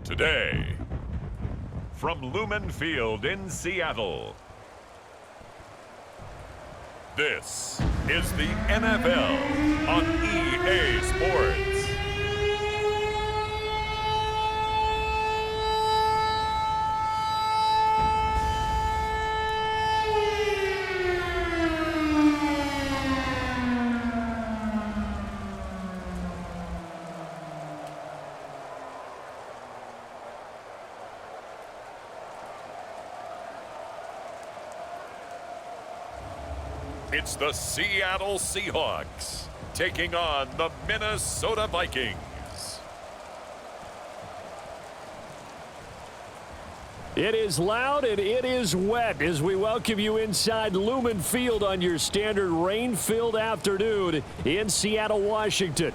Today, from Lumen Field in Seattle, this is the NFL on EA Sports. It's the Seattle Seahawks taking on the Minnesota Vikings. It is loud and it is wet as we welcome you inside Lumen Field on your standard rain-filled afternoon in Seattle, Washington.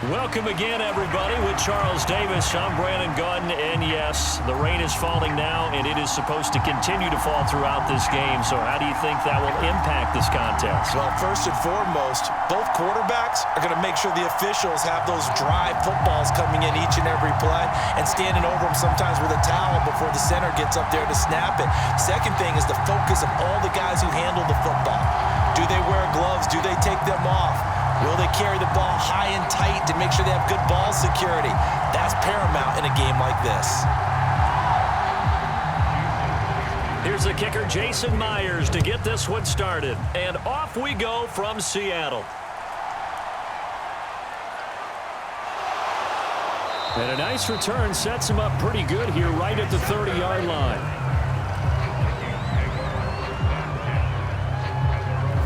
Welcome again, everybody, with Charles Davis. I'm Brandon Gunn, and yes, the rain is falling now, and it is supposed to continue to fall throughout this game. So how do you think that will impact this contest? Well, first and foremost, both quarterbacks are going to make sure the officials have those dry footballs coming in each and every play and standing over them sometimes with a towel before the center gets up there to snap it. Second thing is the focus of all the guys who handle the football. Do they wear gloves? Do they take them off? Will they carry the ball high and tight to make sure they have good ball security? That's paramount in a game like this. Here's the kicker, Jason Myers, to get this one started. And off we go from Seattle. And a nice return sets him up pretty good here right at the 30-yard line.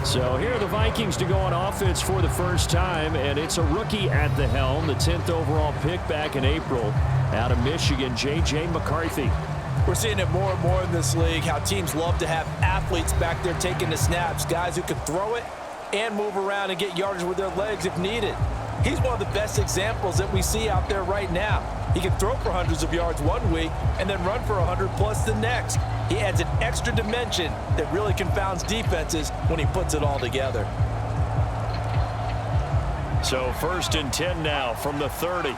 So here are the Vikings to go on offense for the first time, and it's a rookie at the helm, the 10th overall pick back in April out of Michigan, J.J. McCarthy. We're seeing it more and more in this league, how teams love to have athletes back there taking the snaps, guys who can throw it and move around and get yardage with their legs if needed. He's one of the best examples that we see out there right now. He can throw for hundreds of yards one week and then run for 100+ the next. He adds an extra dimension that really confounds defenses when he puts it all together. So 1st and 10 now from the 30.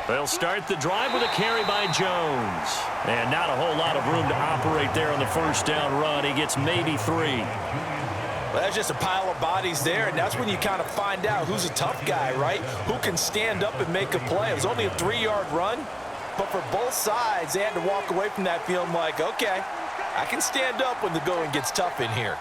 They'll start the drive with a carry by Jones. And not a whole lot of room to operate there on the first down run. He gets maybe 3. Well, that's just a pile of bodies there, and that's when you kind of find out who's a tough guy, right? Who can stand up and make a play. It was only a 3-yard run, but for both sides, they had to walk away from that feeling like, okay, I can stand up when the going gets tough in here.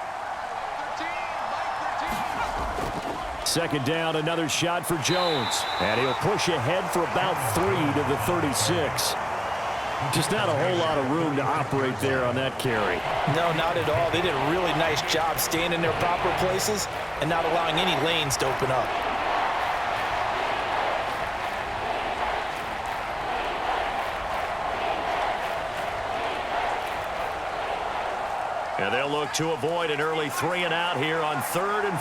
2nd down, another shot for Jones. And he'll push ahead for about 3 to the 36. Just not a whole lot of room to operate there on that carry. No, not at all. They did a really nice job staying in their proper places and not allowing any lanes to open up. And they'll look to avoid an early 3 and out here on 3rd and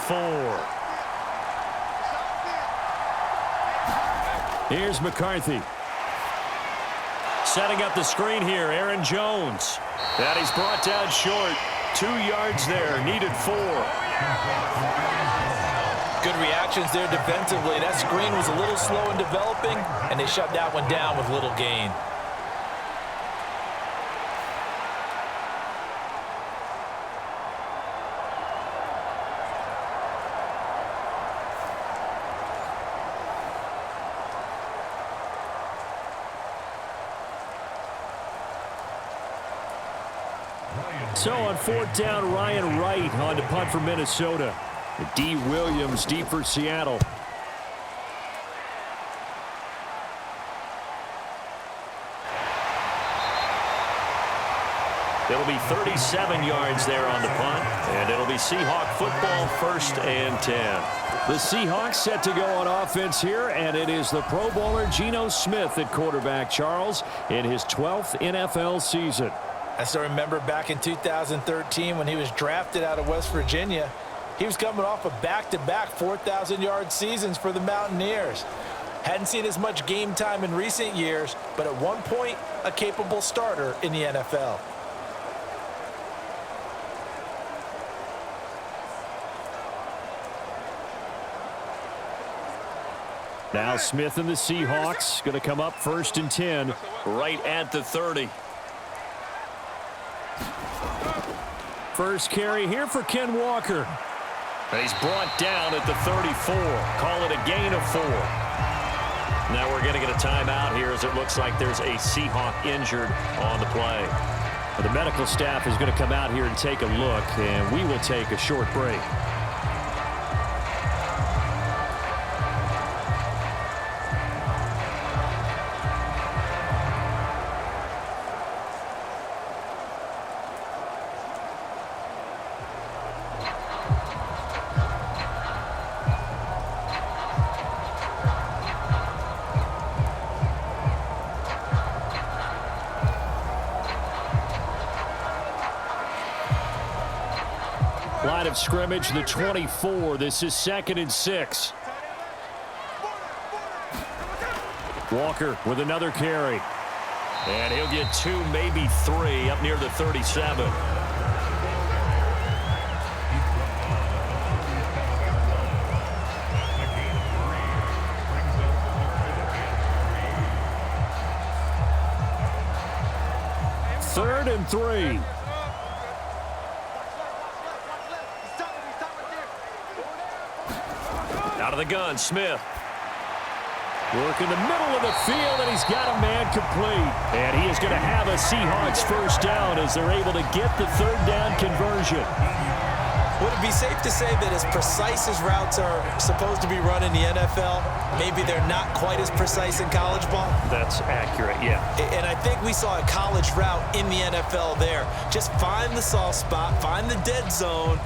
4. Here's McCarthy. Setting up the screen here, Aaron Jones. And he's brought down short. 2 yards there, needed 4. Good reactions there defensively. That screen was a little slow in developing, and they shut that one down with little gain. So on 4th down, Ryan Wright on to punt for Minnesota. D. Williams deep for Seattle. It'll be 37 yards there on the punt, and it'll be Seahawk football, 1st and 10. The Seahawks set to go on offense here, and it is the Pro Bowler Geno Smith at quarterback, Charles, in his 12th NFL season. I still remember back in 2013 when he was drafted out of West Virginia. He was coming off of back-to-back 4,000-yard seasons for the Mountaineers. Hadn't seen as much game time in recent years, but at one point, a capable starter in the NFL. Now Smith and the Seahawks going to come up 1st and 10 right at the 30. First carry here for Ken Walker. And he's brought down at the 34. Call it a gain of 4. Now we're going to get a timeout here as it looks like there's a Seahawk injured on the play. The medical staff is going to come out here and take a look, and we will take a short break. Line of scrimmage, the 24. This is 2nd and 6. Walker with another carry. And he'll get 2, maybe 3 up near the 37. Third and 3. Out of the gun, Smith. Work in the middle of the field, and he's got a man complete. And he is going to have a Seahawks first down as they're able to get the 3rd down conversion. Would it be safe to say that as precise as routes are supposed to be run in the NFL, maybe they're not quite as precise in college ball? That's accurate, yeah. And I think we saw a college route in the NFL there. Just find the soft spot, find the dead zone,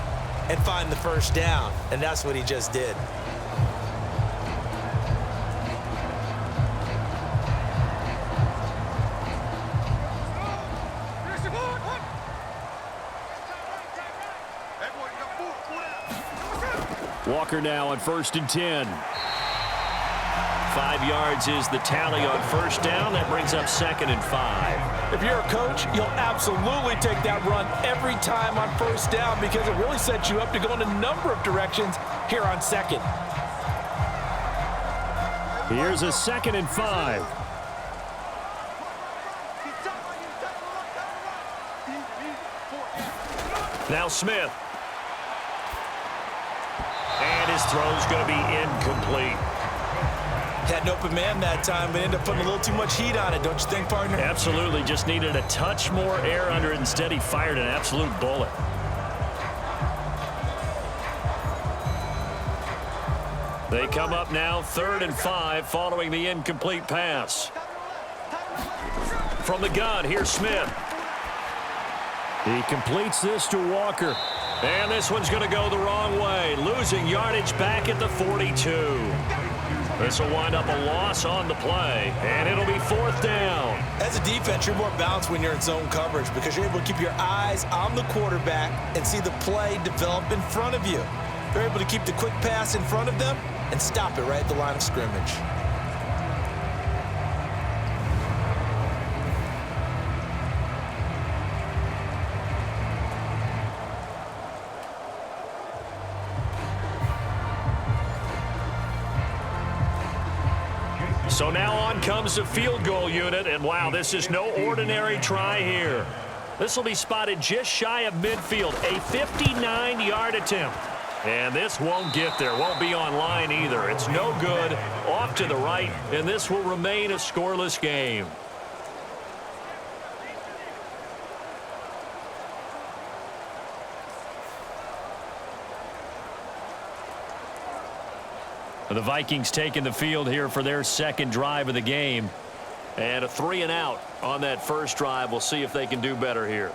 and find the first down. And that's what he just did. Walker now on 1st and 10. 5 yards is the tally on first down. That brings up 2nd and 5. If you're a coach, you'll absolutely take that run every time on first down because it really sets you up to go in a number of directions here on 2nd. Here's a 2nd and 5. Now Smith. And his throw's going to be incomplete. Had an open man that time, but ended up putting a little too much heat on it, don't you think, partner? Absolutely. Just needed a touch more air under it. Instead, he fired an absolute bullet. They come up now 3rd and 5 following the incomplete pass. From the gun, here's Smith. He completes this to Walker. And this one's going to go the wrong way. Losing yardage back at the 42. This will wind up a loss on the play. And it'll be 4th down. As a defense, you're more balanced when you're in zone coverage because you're able to keep your eyes on the quarterback and see the play develop in front of you. They're able to keep the quick pass in front of them and stop it right at the line of scrimmage. So now on comes the field goal unit, and wow, this is no ordinary try here. This will be spotted just shy of midfield, a 59-yard attempt. And this won't get there, won't be on line either. It's no good, off to the right, and this will remain a scoreless game. The Vikings taking the field here for their 2nd drive of the game. And a 3-and-out on that first drive. We'll see if they can do better here.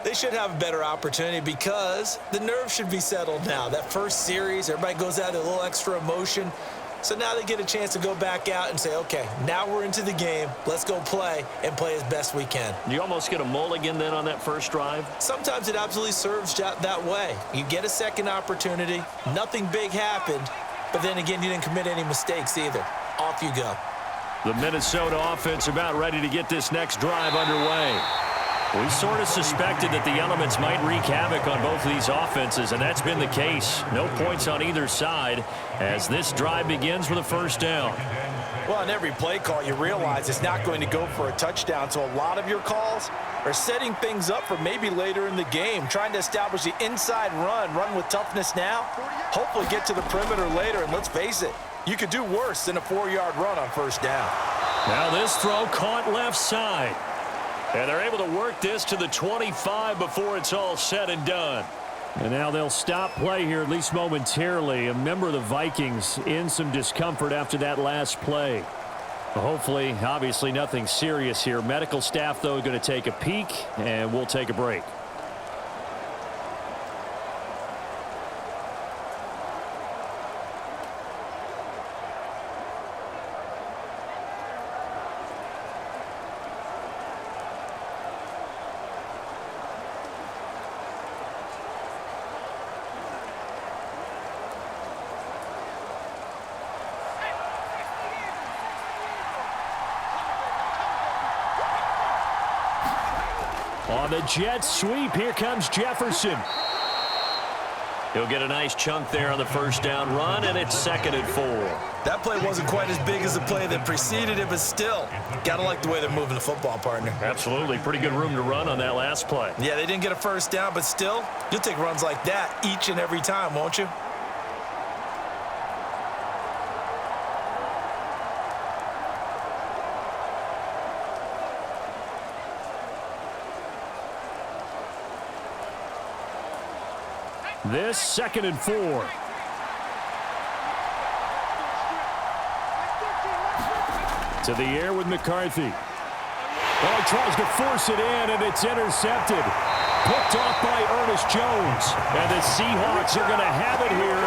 They should have a better opportunity because the nerves should be settled now. That first series, everybody goes out with a little extra emotion. So now they get a chance to go back out and say, okay, now we're into the game. Let's go play and play as best we can. You almost get a mulligan then on that first drive? Sometimes it absolutely serves that way. You get a second opportunity. Nothing big happened. But then again, you didn't commit any mistakes either. Off you go. The Minnesota offense about ready to get this next drive underway. We sort of suspected that the elements might wreak havoc on both of these offenses, and that's been the case. No points on either side as this drive begins with a first down. Well, on every play call, you realize it's not going to go for a touchdown, so a lot of your calls are setting things up for maybe later in the game, trying to establish the inside run with toughness now, hopefully get to the perimeter later, and let's face it, you could do worse than a 4-yard run on first down. Now this throw caught left side. And they're able to work this to the 25 before it's all said and done. And now they'll stop play here, at least momentarily. A member of the Vikings in some discomfort after that last play. Hopefully, obviously, nothing serious here. Medical staff, though, going to take a peek, and we'll take a break. On the jet sweep, here comes Jefferson. He'll get a nice chunk there on the first down run, and it's 2nd and 4. That play wasn't quite as big as the play that preceded it, but still, got to like the way they're moving the football, partner. Absolutely. Pretty good room to run on that last play. Yeah, they didn't get a first down, but still, you'll take runs like that each and every time, won't you? This 2nd and 4. To the air with McCarthy. Oh, he tries to force it in, and it's intercepted. Picked off by Ernest Jones. And the Seahawks are going to have it here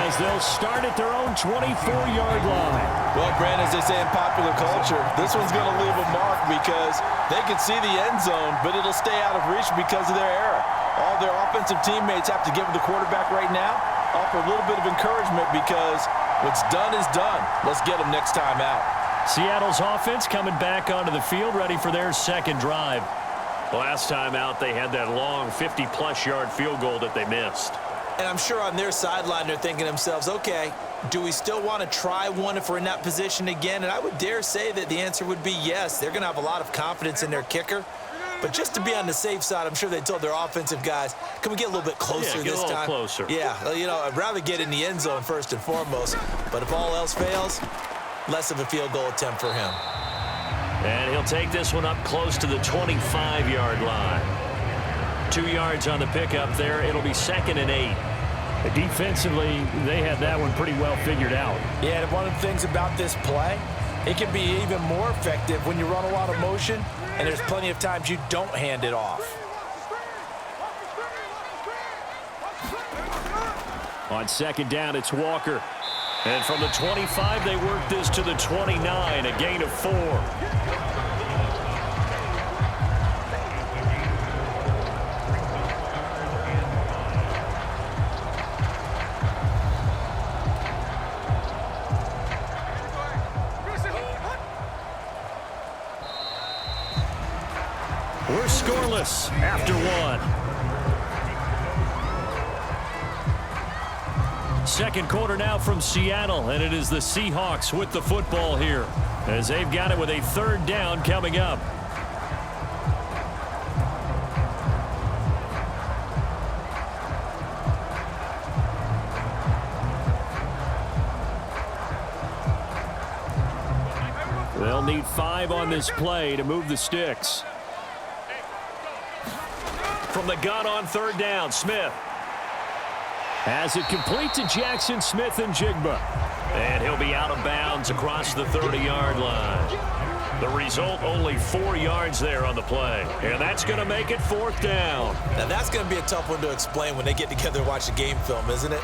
as they'll start at their own 24-yard line. Well, Brandon, as they say in popular culture, this one's going to leave a mark because they can see the end zone, but it'll stay out of reach because of their error. All their offensive teammates have to give the quarterback right now, offer a little bit of encouragement because what's done is done. Let's get them next time out. Seattle's offense coming back onto the field, ready for their second drive. Last time out, they had that long 50-plus yard field goal that they missed. And I'm sure on their sideline they're thinking to themselves, okay, do we still want to try one if we're in that position again? And I would dare say that the answer would be yes. They're going to have a lot of confidence in their kicker. But just to be on the safe side, I'm sure they told their offensive guys, can we get a little bit closer this time? Yeah, get a little closer. Yeah, you know, I'd rather get in the end zone first and foremost. But if all else fails, less of a field goal attempt for him. And he'll take this one up close to the 25-yard line. 2 yards on the pickup there. It'll be 2nd and 8. Defensively, they had that one pretty well figured out. Yeah, and one of the things about this play, it can be even more effective when you run a lot of motion, and there's plenty of times you don't hand it off. On 2nd down, it's Walker. And from the 25, they work this to the 29, a gain of 4. We're scoreless after 1. Second quarter now from Seattle, and it is the Seahawks with the football here as they've got it with a 3rd down coming up. They'll need 5 on this play to move the sticks. From the gun on 3rd down, Smith. As it complete to Jackson Smith and Jigba. And he'll be out of bounds across the 30-yard line. The result, only 4 yards there on the play. And that's going to make it 4th down. Now, that's going to be a tough one to explain when they get together and watch the game film, isn't it?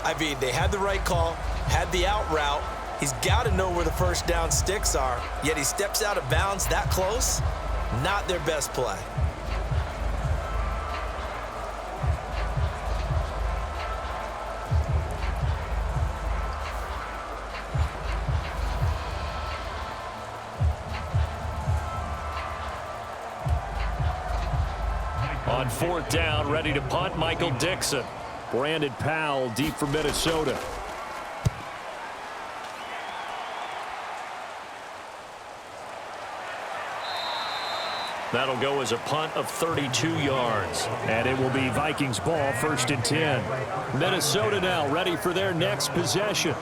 I mean, they had the right call, had the out route. He's got to know where the first down sticks are, yet he steps out of bounds that close. Not their best play. On 4th down, ready to punt, Michael Dixon. Brandon Powell deep for Minnesota. That'll go as a punt of 32 yards. And it will be Vikings ball, 1st and 10. Minnesota now ready for their next possession.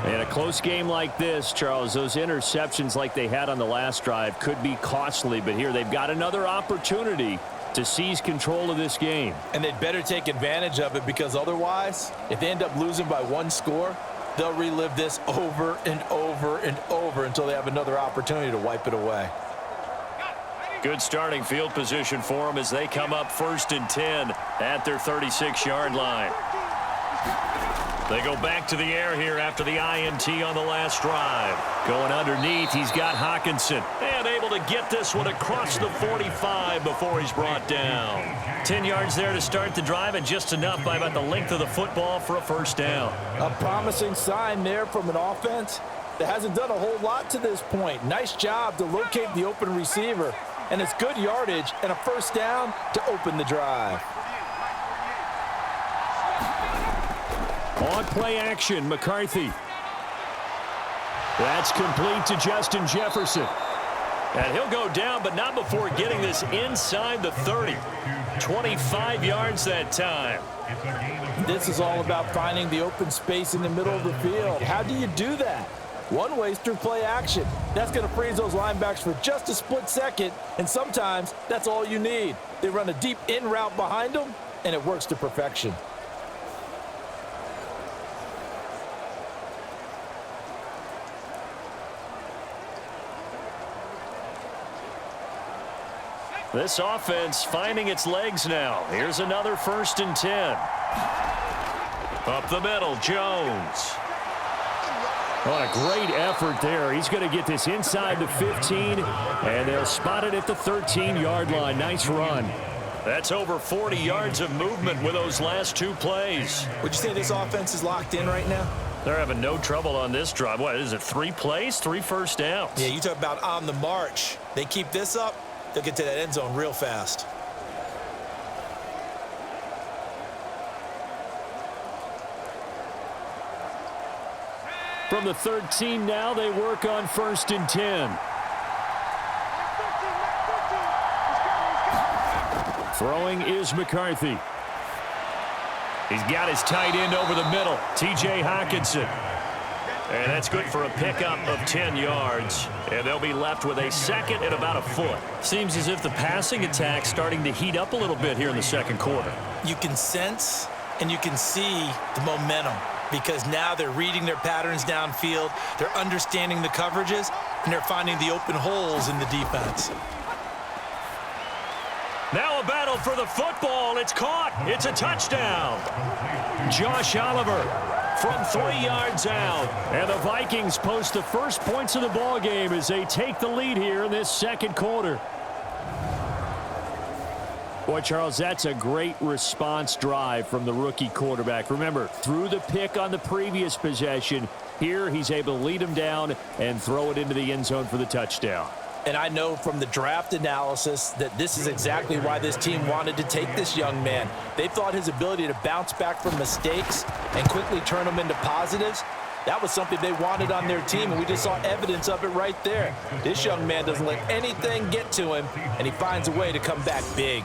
In a close game like this, Charles, those interceptions like they had on the last drive could be costly. But here they've got another opportunity to seize control of this game. And they'd better take advantage of it, because otherwise, if they end up losing by 1 score, they'll relive this over and over and over until they have another opportunity to wipe it away. Good starting field position for them as they come up 1st and 10 at their 36-yard line. They go back to the air here after the INT on the last drive. Going underneath, he's got Hockenson. And able to get this one across the 45 before he's brought down. 10 yards there to start the drive, and just enough by about the length of the football for a 1st down. A promising sign there from an offense that hasn't done a whole lot to this point. Nice job to locate the open receiver. And it's good yardage and a 1st down to open the drive. On play action, McCarthy. That's complete to Justin Jefferson. And he'll go down, but not before getting this inside the 30. 25 yards that time. This is all about finding the open space in the middle of the field. How do you do that? One way is through play action. That's going to freeze those linebacks for just a split second, and sometimes that's all you need. They run a deep in route behind them, and it works to perfection. This offense finding its legs now. Here's another 1st and 10. Up the middle, Jones. What a great effort there. He's going to get this inside the 15, and they'll spot it at the 13-yard line. Nice run. That's over 40 yards of movement with those last 2 plays. Would you say this offense is locked in right now? They're having no trouble on this drive. What is it, 3 plays, 3 first downs? Yeah, you talk about on the march. They keep this up, they'll get to that end zone real fast. From the 13 now, they work on 1st and 10. Throwing is McCarthy. He's got his tight end over the middle, T.J. Hockenson. And that's good for a pickup of 10 yards. And they'll be left with a 2nd and about a foot. Seems as if the passing attack's starting to heat up a little bit here in the 2nd quarter. You can sense and you can see the momentum, because now they're reading their patterns downfield, they're understanding the coverages, and they're finding the open holes in the defense. Now a battle for the football. It's caught. It's a touchdown. Josh Oliver from 3 yards out. And the Vikings post the first points of the ball game as they take the lead here in this 2nd quarter. Boy, Charles, that's a great response drive from the rookie quarterback. Remember, threw the pick on the previous possession. Here, he's able to lead him down and throw it into the end zone for the touchdown. And I know from the draft analysis that this is exactly why this team wanted to take this young man. They thought his ability to bounce back from mistakes and quickly turn them into positives, that was something they wanted on their team, and we just saw evidence of it right there. This young man doesn't let anything get to him, and he finds a way to come back big.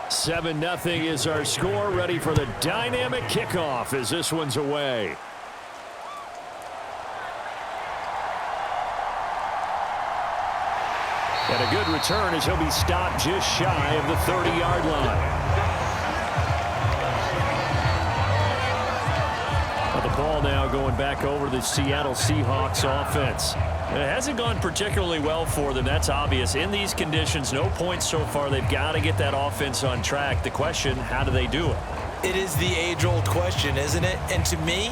Seven 0 is our score. Ready for the dynamic kickoff as this one's away. And a good return as he'll be stopped just shy of the 30-yard line. Well, the ball now going back over to the Seattle Seahawks offense. It hasn't gone particularly well for them. That's obvious. In these conditions, no points so far. They've got to get that offense on track. The question, how do they do it? It is the age-old question, isn't it? And to me,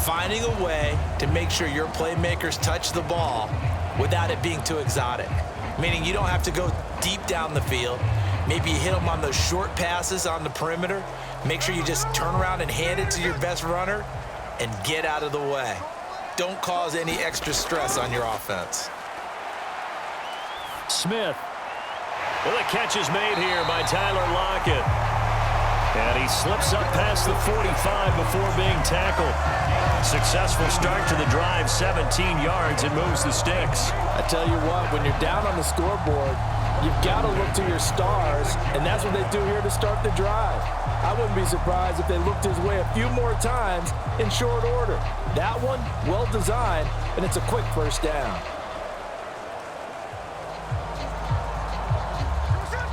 finding a way to make sure your playmakers touch the ball without it being too exotic. Meaning you don't have to go deep down the field. Maybe you hit them on those short passes on the perimeter. Make sure you just turn around and hand it to your best runner and get out of the way. Don't cause any extra stress on your offense. Smith. Well, the catch is made here by Tyler Lockett. And he slips up past the 45 before being tackled. Successful start to the drive, 17 yards, and moves the sticks. I tell you what, when you're down on the scoreboard, you've got to look to your stars, and that's what they do here to start the drive. I wouldn't be surprised if they looked his way a few more times in short order. That one, well designed, and it's a quick first down.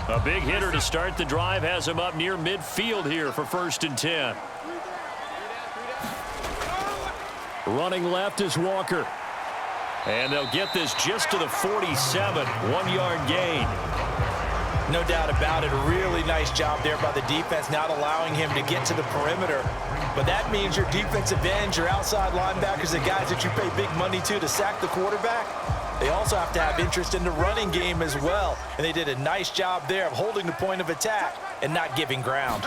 A big hitter to start the drive has him up near midfield here for 1st and 10. Running left is Walker. And they'll get this just to the 47, 1-yard gain. No doubt about it. A really nice job there by the defense, not allowing him to get to the perimeter. But that means your defensive ends, your outside linebackers, the guys that you pay big money to sack the quarterback, they also have to have interest in the running game as well. And they did a nice job there of holding the point of attack and not giving ground.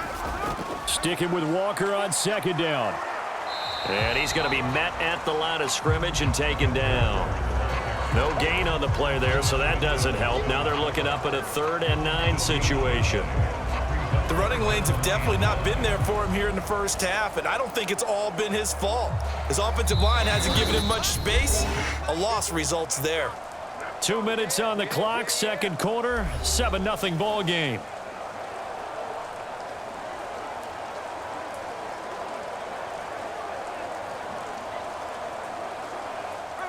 Sticking with Walker on 2nd down. And he's going to be met at the line of scrimmage and taken down. No gain on the play there, so that doesn't help. Now they're looking up at a 3rd and 9 situation. The running lanes have definitely not been there for him here in the first half, and I don't think it's all been his fault. His offensive line hasn't given him much space. A loss results there. 2 minutes on the clock, 2nd quarter, 7-0 ball game.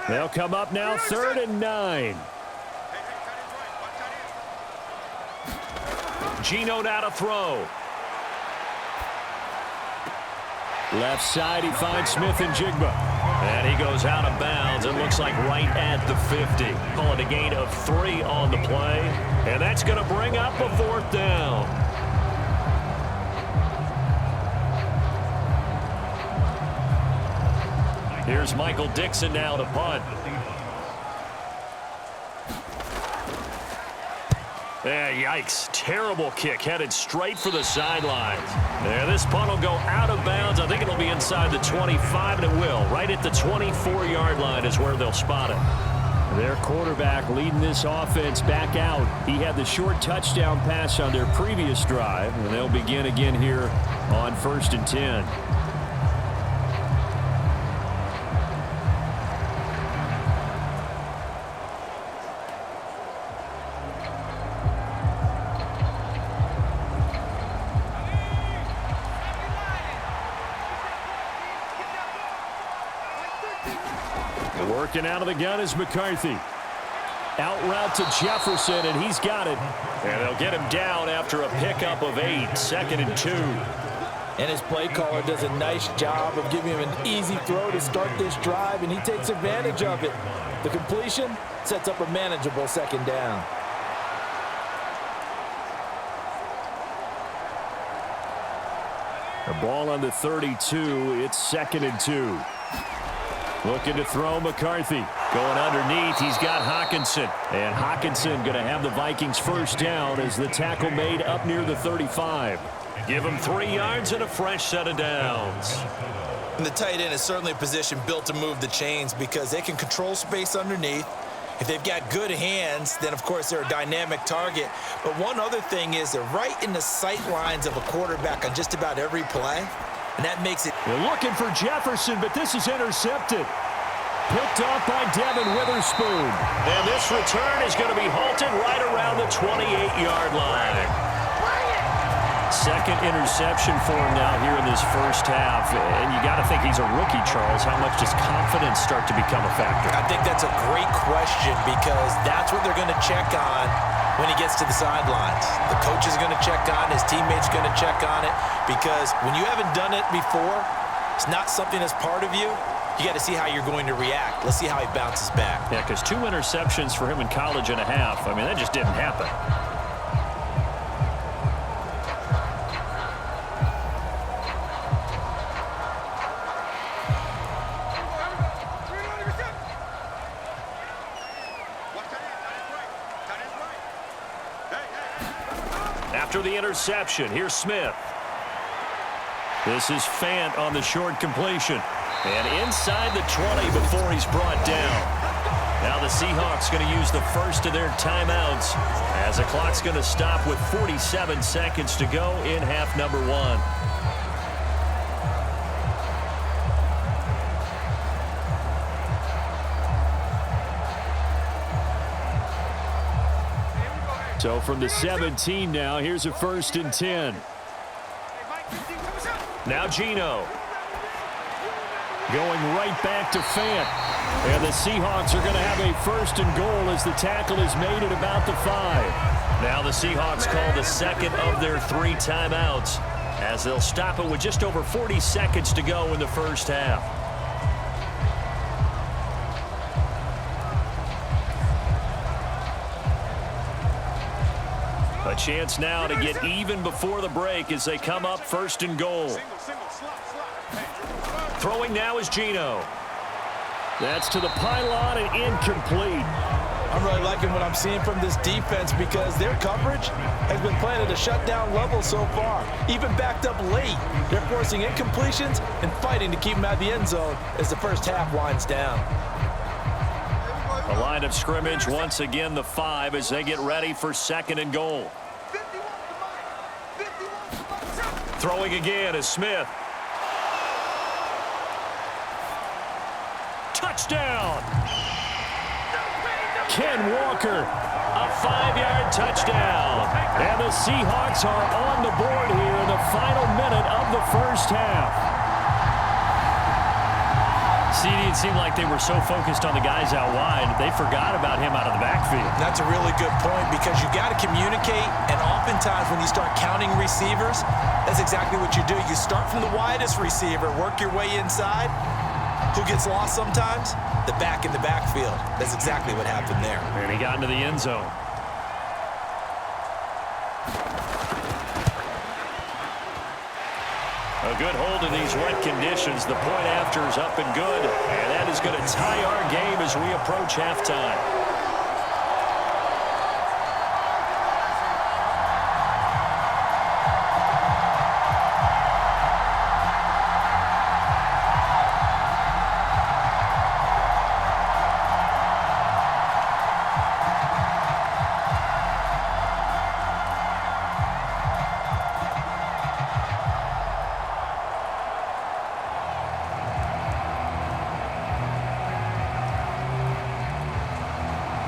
They'll come up now, 3rd and 9. Geno now to throw. Left side, he finds Smith and Jigba. And he goes out of bounds. It looks like right at the 50. Call it a gain of 3 on the play. And that's going to bring up a 4th down. Here's Michael Dixon now to punt. Yikes. Terrible kick headed straight for the sidelines. This punt will go out of bounds. I think it'll be inside the 25, and it will. Right at the 24-yard line is where they'll spot it. Their quarterback leading this offense back out. He had the short touchdown pass on their previous drive, and they'll begin again here on 1st and 10. Working out of the gun is McCarthy. Out route to Jefferson, and he's got it. And they'll get him down after a pickup of 8, 2nd and 2. And his play caller does a nice job of giving him an easy throw to start this drive, and he takes advantage of it. The completion sets up a manageable 2nd down. The ball on the 32. It's 2nd and 2. Looking to throw McCarthy. Going underneath, he's got Hawkinson. And Hawkinson going to have the Vikings first down as the tackle made up near the 35. Give him 3 yards and a fresh set of downs. And the tight end is certainly a position built to move the chains because they can control space underneath. If they've got good hands, then of course they're a dynamic target. But one other thing is they're right in the sight lines of a quarterback on just about every play. And that makes it. They're looking for Jefferson, but this is intercepted. Picked off by Devin Witherspoon. And this return is going to be halted right around the 28-yard line. 2nd interception for him now here in this first half. And you got to think he's a rookie, Charles. How much does confidence start to become a factor? I think that's a great question because that's what they're going to check on when he gets to the sidelines. The coach is going to check on, his teammates going to check on it, because when you haven't done it before, it's not something that's part of you, you got to see how you're going to react. Let's see how he bounces back. Yeah, because 2 interceptions for him in college and a half. I mean, that just didn't happen. After the interception, here's Smith. This is Fant on the short completion. And inside the 20 before he's brought down. Now the Seahawks going to use the first of their timeouts as the clock's going to stop with 47 seconds to go in half number 1. So from the 17 now, here's a 1st and 10. Now Geno. Going right back to Fant. And the Seahawks are going to have a 1st and goal as the tackle is made at about the 5. Now the Seahawks call the second of their 3 timeouts as they'll stop it with just over 40 seconds to go in the first half. A chance now to get even before the break as they come up 1st and goal. Throwing now is Geno. That's to the pylon and incomplete. I'm really liking what I'm seeing from this defense because their coverage has been playing at a shutdown level so far. Even backed up late, they're forcing incompletions and fighting to keep them out of the end zone as the first half winds down. The line of scrimmage once again the 5 as they get ready for 2nd and goal. Throwing again is Smith. Touchdown! Ken Walker, a 5-yard touchdown. And the Seahawks are on the board here in the final minute of the first half. See, it seemed like they were so focused on the guys out wide, they forgot about him out of the backfield. That's a really good point because you got to communicate, and oftentimes when you start counting receivers, that's exactly what you do. You start from the widest receiver, work your way inside. Who gets lost sometimes? The back in the backfield. That's exactly what happened there. And he got into the end zone. A good hold in these wet conditions. The point after is up and good. And that is going to tie our game as we approach halftime.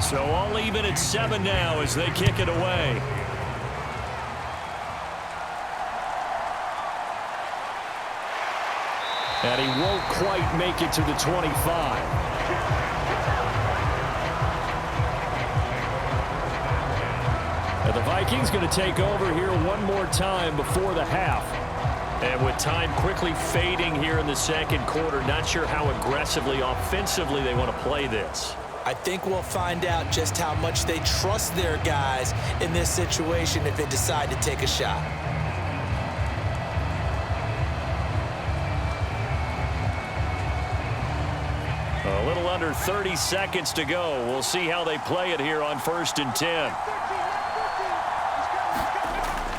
So all even at 7 now as they kick it away. And he won't quite make it to the 25. And the Vikings going to take over here one more time before the half. And with time quickly fading here in the second quarter, not sure how aggressively, offensively they want to play this. I think we'll find out just how much they trust their guys in this situation if they decide to take a shot. A little under 30 seconds to go. We'll see how they play it here on 1st and 10.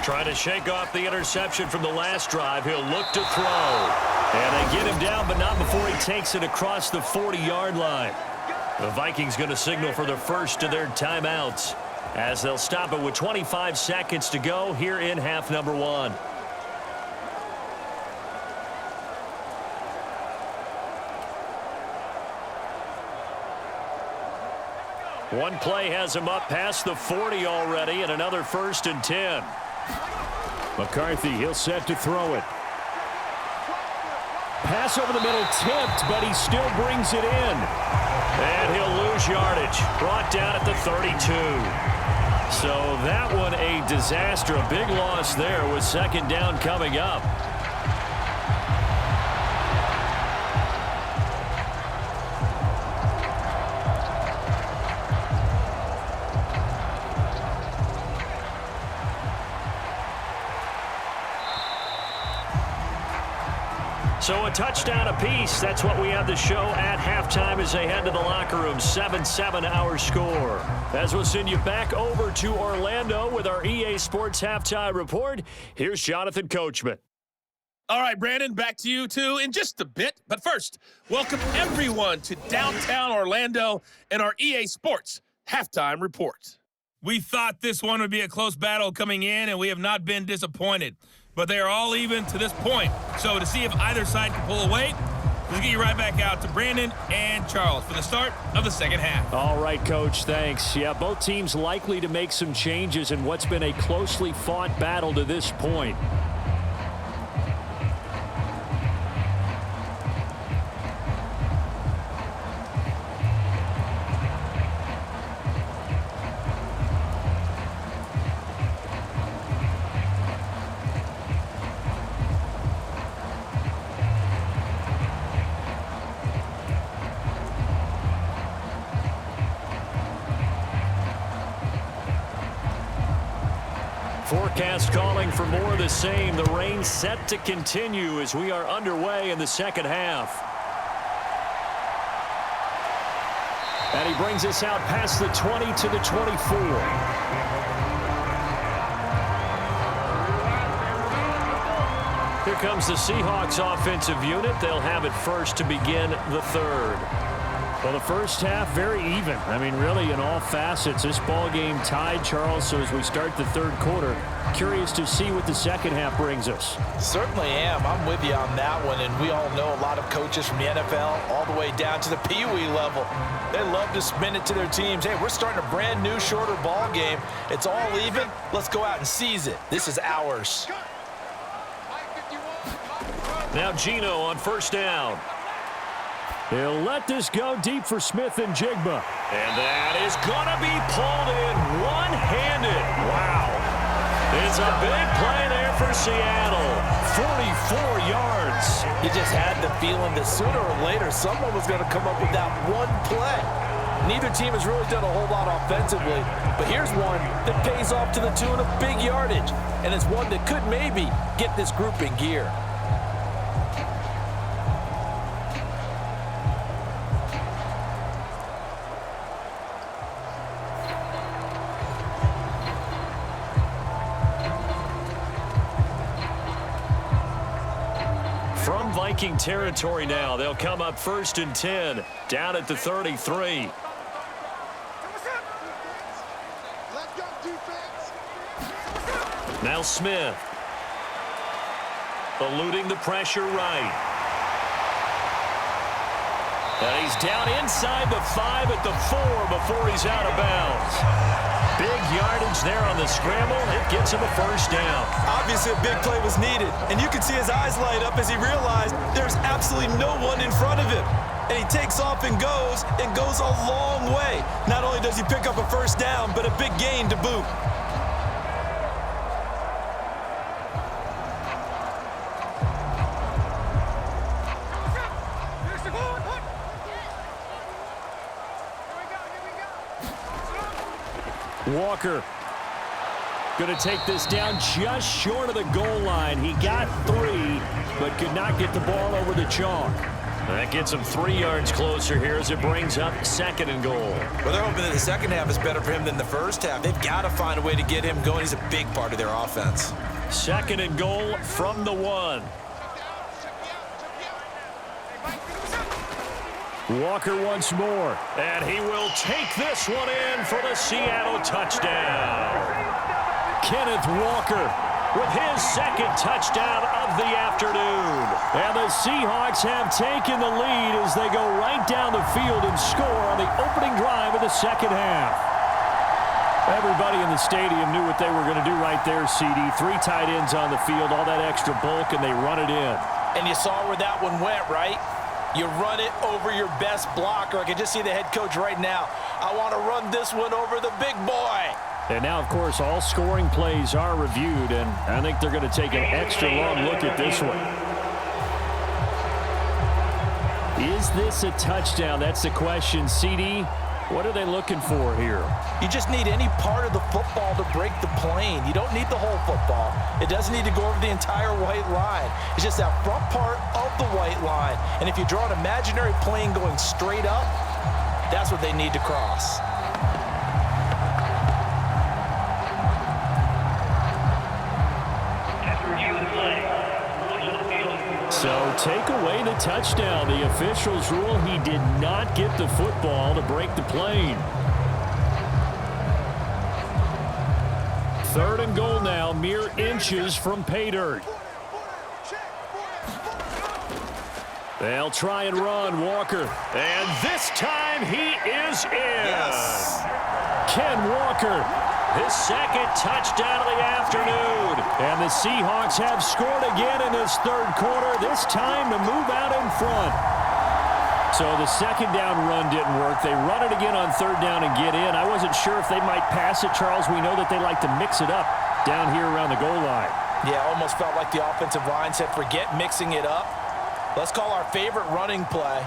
Trying to shake off the interception from the last drive. He'll look to throw. And they get him down, but not before he takes it across the 40-yard line. The Vikings going to signal for the first of their timeouts as they'll stop it with 25 seconds to go here in half number 1. One play has him up past the 40 already, and another 1st and 10. McCarthy, he'll set to throw it. Pass over the middle tipped, but he still brings it in. And he'll lose yardage. Brought down at the 32. So that one a disaster. A big loss there with 2nd down coming up. So a touchdown apiece. That's what we have the show at halftime as they head to the locker room. 7-7 our score. As we'll send you back over to Orlando with our EA Sports Halftime Report, here's Jonathan Coachman. All right, Brandon, back to you, too, in just a bit. But first, welcome everyone to downtown Orlando and our EA Sports Halftime Report. We thought this one would be a close battle coming in, and we have not been disappointed. But they are all even to this point. So to see if either side can pull away, let's get you right back out to Brandon and Charles for the start of the second half. All right, Coach, thanks. Yeah, both teams likely to make some changes in what's been a closely fought battle to this point. Forecast calling for more of the same. The rain set to continue as we are underway in the second half. And he brings us out past the 20 to the 24. Here comes the Seahawks offensive unit. They'll have it first to begin the third. Well, the first half, very even. I mean, really, in all facets, this ball game tied, Charles. So as we start the third quarter, curious to see what the second half brings us. Certainly am. I'm with you on that one. And we all know a lot of coaches from the NFL all the way down to the Pee Wee level. They love to spin it to their teams. Hey, we're starting a brand new, shorter ball game. It's all even. Let's go out and seize it. This is ours. Now Geno on first down. He'll let this go deep for Smith and Jigba. And that is going to be pulled in one-handed. Wow. It's a big play there for Seattle. 44 yards. You just had the feeling that sooner or later someone was going to come up with that one play. Neither team has really done a whole lot offensively, but here's one that pays off to the tune of big yardage, and it's one that could maybe get this group in gear. From Viking territory now, they'll come up first and 10, down at the 33. Now Smith, eluding the pressure right. And he's down inside the 5 at the 4 before he's out of bounds. Big yardage there on the scramble. It gets him a first down. Obviously, a big play was needed, and you can see his eyes light up as he realized there's absolutely no one in front of him. And he takes off and goes a long way. Not only does he pick up a first down, but a big gain to boot. Walker going to take this down just short of the goal line. He got 3, but could not get the ball over the chalk. That gets him 3 yards closer here as it brings up second and goal. Well, they're hoping that the second half is better for him than the first half. They've got to find a way to get him going. He's a big part of their offense. Second and goal from the 1. Walker once more, and he will take this one in for the Seattle touchdown. Kenneth Walker with his second touchdown of the afternoon. And the Seahawks have taken the lead as they go right down the field and score on the opening drive of the second half. Everybody in the stadium knew what they were going to do right there, CD. 3 tight ends on the field, all that extra bulk, and they run it in. And you saw where that one went, right? You run it over your best blocker. I can just see the head coach right now. I want to run this one over the big boy. And now, of course, all scoring plays are reviewed, and I think they're going to take an extra long look at this one. Is this a touchdown? That's the question, CD. What are they looking for here? You just need any part of the football to break the plane. You don't need the whole football. It doesn't need to go over the entire white line. It's just that front part of the white line. And if you draw an imaginary plane going straight up, that's what they need to cross. So take away the touchdown. The officials rule he did not get the football to break the plane. 3rd and goal now, mere inches from pay dirt. They'll try and run, Walker. And this time he is in. Yes. Ken Walker, his 2nd touchdown of the afternoon. And the Seahawks have scored again in this 3rd quarter, this time to move out in front. So the 2nd down run didn't work. They run it again on 3rd down and get in. I wasn't sure if they might pass it, Charles. We know that they like to mix it up down here around the goal line. Yeah, almost felt like the offensive line said, forget mixing it up. Let's call our favorite running play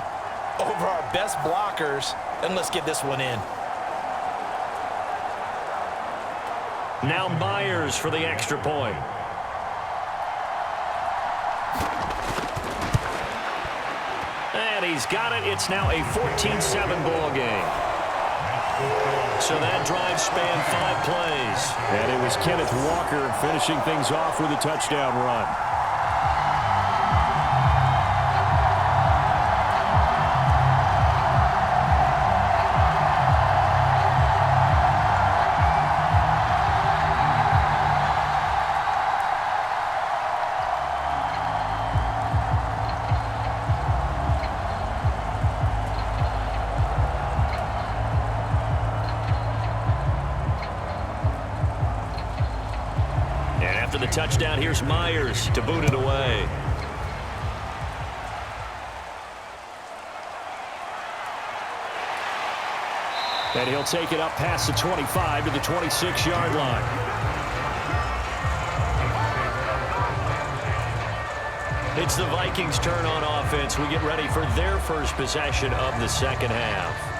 over our best blockers, and let's get this one in. Now Myers for the extra point. And he's got it. It's now a 14-7 ball game. So that drive spanned 5 plays. And it was Kenneth Walker finishing things off with a touchdown run. The touchdown, here's Myers to boot it away. And he'll take it up past the 25 to the 26-yard line. It's the Vikings' turn on offense. We get ready for their first possession of the 2nd half.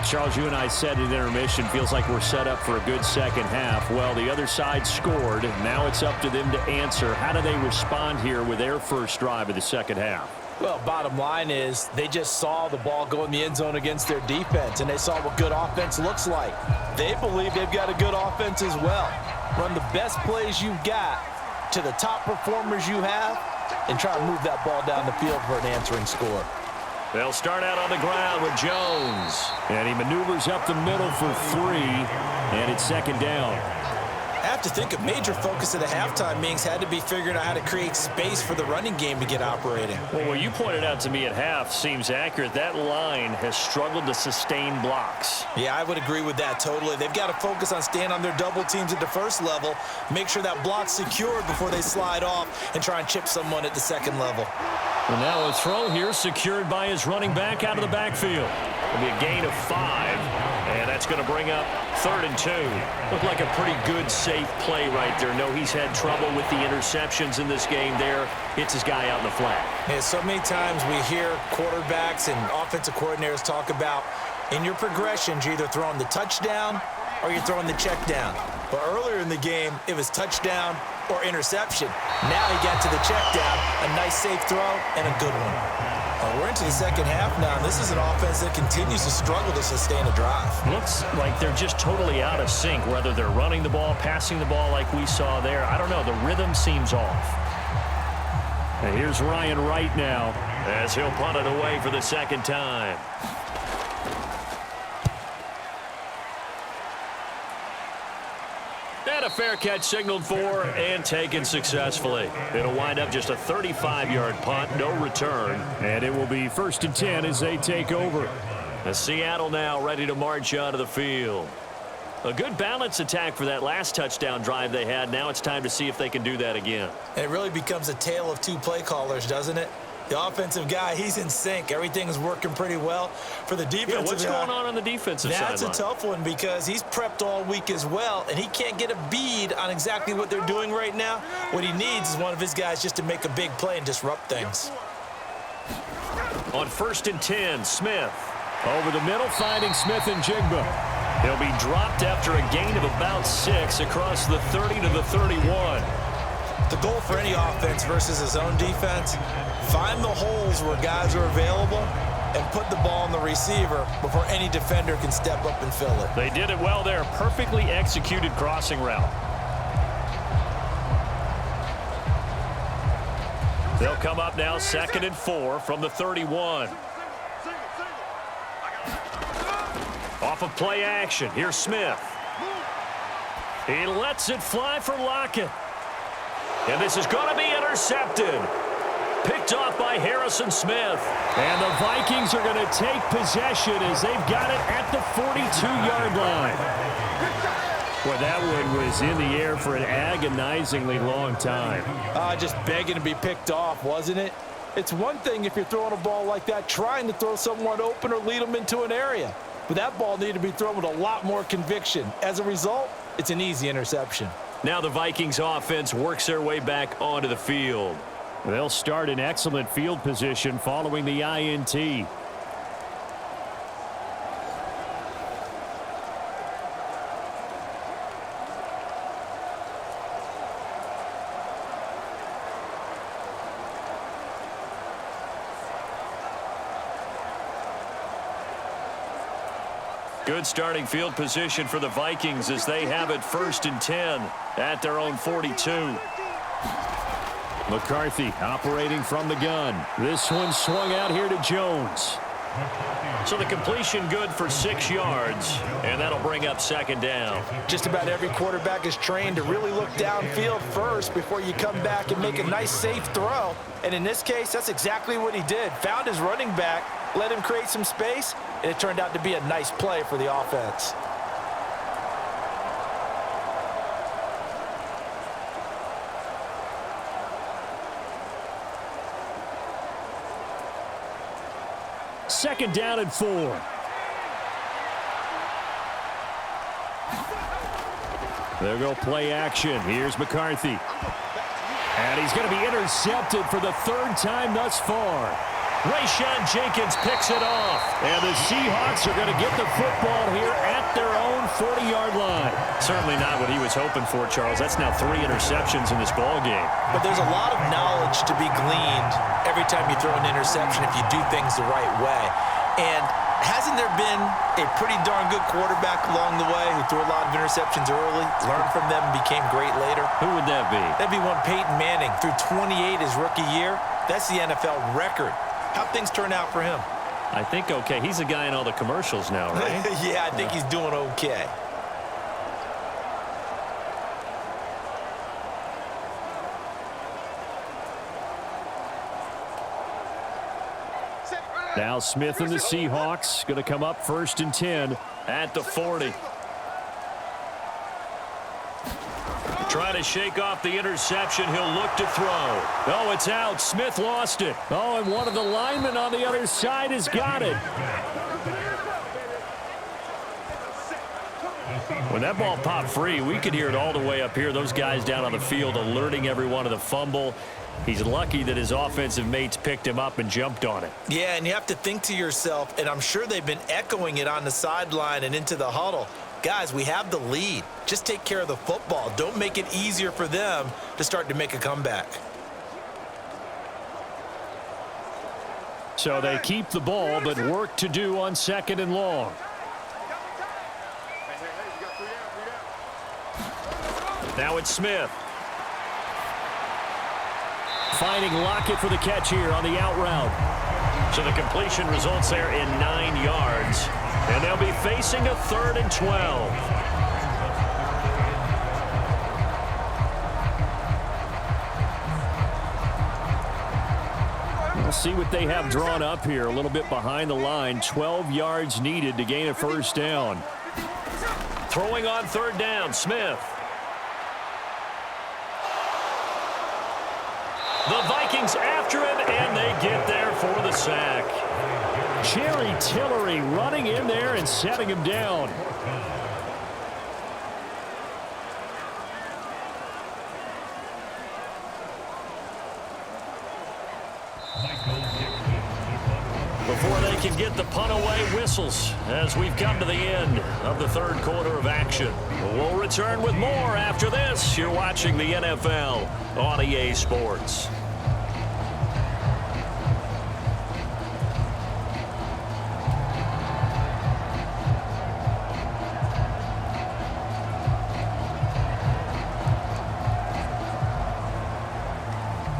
Charles, you and I said at intermission, feels like we're set up for a good 2nd half. Well, the other side scored. Now it's up to them to answer. How do they respond here with their first drive of the 2nd half? Well, bottom line is they just saw the ball go in the end zone against their defense, and they saw what good offense looks like. They believe they've got a good offense as well. Run the best plays you've got to the top performers you have and try to move that ball down the field for an answering score. They'll start out on the ground with Jones. And he maneuvers up the middle for 3, and it's 2nd down. I have to think a major focus of the halftime meetings had to be figuring out how to create space for the running game to get operating. Well, what you pointed out to me at half seems accurate. That line has struggled to sustain blocks. Yeah, I would agree with that totally. They've got to focus on staying on their double teams at the first level, make sure that block's secured before they slide off and try and chip someone at the 2nd level. Well, now a throw here secured by his running back out of the backfield. It'll be a gain of 5, and that's going to bring up 3rd and 2. Looked like a pretty good, safe play right there. No, he's had trouble with the interceptions in this game there. Hits his guy out in the flat. Yeah, so many times we hear quarterbacks and offensive coordinators talk about in your progressions, you're either throwing the touchdown or you're throwing the check down. But earlier in the game, it was touchdown or interception. Now he got to the check down, a nice safe throw, and a good one. We're into the 2nd half now, and this is an offense that continues to struggle to sustain a drive. Looks like they're just totally out of sync, whether they're running the ball, passing the ball like we saw there. I don't know. The rhythm seems off. And here's Ryan Wright now as he'll punt it away for the 2nd time. And a fair catch signaled for and taken successfully. It'll wind up just a 35-yard punt, no return. And it will be 1st and 10 as they take over. As Seattle now ready to march onto the field. A good balance attack for that last touchdown drive they had. Now it's time to see if they can do that again. And it really becomes a tale of 2 play callers, doesn't it? The offensive guy, he's in sync. Everything's working pretty well. For the defensive guy, what's going on the defensive side? That's a tough one because he's prepped all week as well, and he can't get a bead on exactly what they're doing right now. What he needs is one of his guys just to make a big play and disrupt things. On 1st and 10, Smith Over the middle, finding Smith and Jigba. He'll be dropped after a gain of about 6 across the 30 to the 31. The goal for any offense versus his own defense, find the holes where guys are available and put the ball on the receiver before any defender can step up and fill it. They did it well there. Perfectly executed crossing route. They'll come up now 2nd and 4 from the 31. Off of play action. Here's Smith. He lets it fly for Lockett. And this is going to be intercepted. Picked off by Harrison Smith. And the Vikings are going to take possession as they've got it at the 42-yard line. Well, that one was in the air for an agonizingly long time. Just begging to be picked off, wasn't it? It's one thing if you're throwing a ball like that, trying to throw someone open or lead them into an area. But that ball needed to be thrown with a lot more conviction. As a result, it's an easy interception. Now the Vikings offense works their way back onto the field. They'll start in excellent field position following the INT. Good starting field position for the Vikings as they have it 1st and 10 at their own 42. McCarthy operating from the gun. This one swung out here to Jones. So the completion good for 6 yards, and that'll bring up 2nd down. Just about every quarterback is trained to really look downfield first before you come back and make a nice, safe throw. And in this case, that's exactly what he did. Found his running back, let him create some space, and it turned out to be a nice play for the offense. Second down and 4. There go play action. Here's McCarthy. And he's going to be intercepted for the 3rd time thus far. Rayshon Jenkins picks it off. And the Seahawks are going to get the football here at their own 40-yard line. Certainly not what he was hoping for, Charles. That's now 3 interceptions in this ball game. But there's a lot of knowledge to be gleaned every time you throw an interception if you do things the right way. And hasn't there been a pretty darn good quarterback along the way who threw a lot of interceptions early, learned from them, and became great later? Who would that be? That'd be one Peyton Manning. Threw 28 his rookie year. That's the NFL record. How'd things turn out for him? I think okay. He's a guy in all the commercials now, right? Yeah, I think he's doing okay. Now Smith and the Seahawks going to come up 1st and 10 at the 40. Trying to shake off the interception. He'll look to throw. Oh, it's out. Smith lost it. Oh, and one of the linemen on the other side has got it. When that ball popped free, we could hear it all the way up here. Those guys down on the field alerting everyone of the fumble. He's lucky that his offensive mates picked him up and jumped on it. Yeah, and you have to think to yourself, and I'm sure they've been echoing it on the sideline and into the huddle. Guys, we have the lead. Just take care of the football. Don't make it easier for them to start to make a comeback. So they keep the ball, but work to do on 2nd and long. Now it's Smith. Finding Lockett for the catch here on the out route. So the completion results there in 9 yards. And they'll be facing a 3rd and 12. We'll see what they have drawn up here. A little bit behind the line. 12 yards needed to gain a 1st down. Throwing on 3rd down, Smith. The Vikings after him, and they get there for the sack. Jerry Tillery running in there and setting him down. Before they can get the punt away, whistles as we've come to the end of the third quarter of action. We'll return with more after this. You're watching the NFL on EA Sports.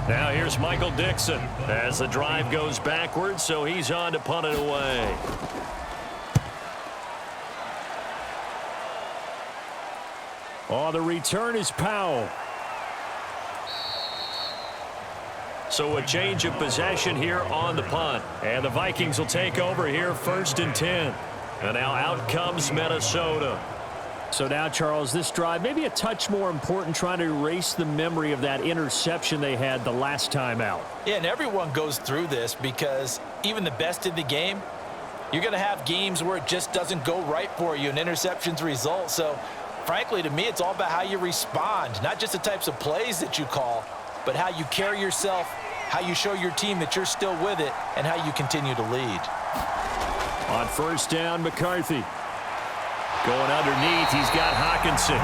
Now here's Michael Dixon as the drive goes backwards, so he's on to punt it away. Oh, the return is Powell. So a change of possession here on the punt. And the Vikings will take over here 1st and 10. And now out comes Minnesota. So now, Charles, this drive maybe a touch more important, trying to erase the memory of that interception they had the last time out. Yeah, and everyone goes through this because even the best in the game, you're going to have games where it just doesn't go right for you and interceptions result. So, frankly, to me, it's all about how you respond, not just the types of plays that you call, but how you carry yourself, how you show your team that you're still with it, and how you continue to lead. On 1st down, McCarthy. Going underneath, he's got Hockenson.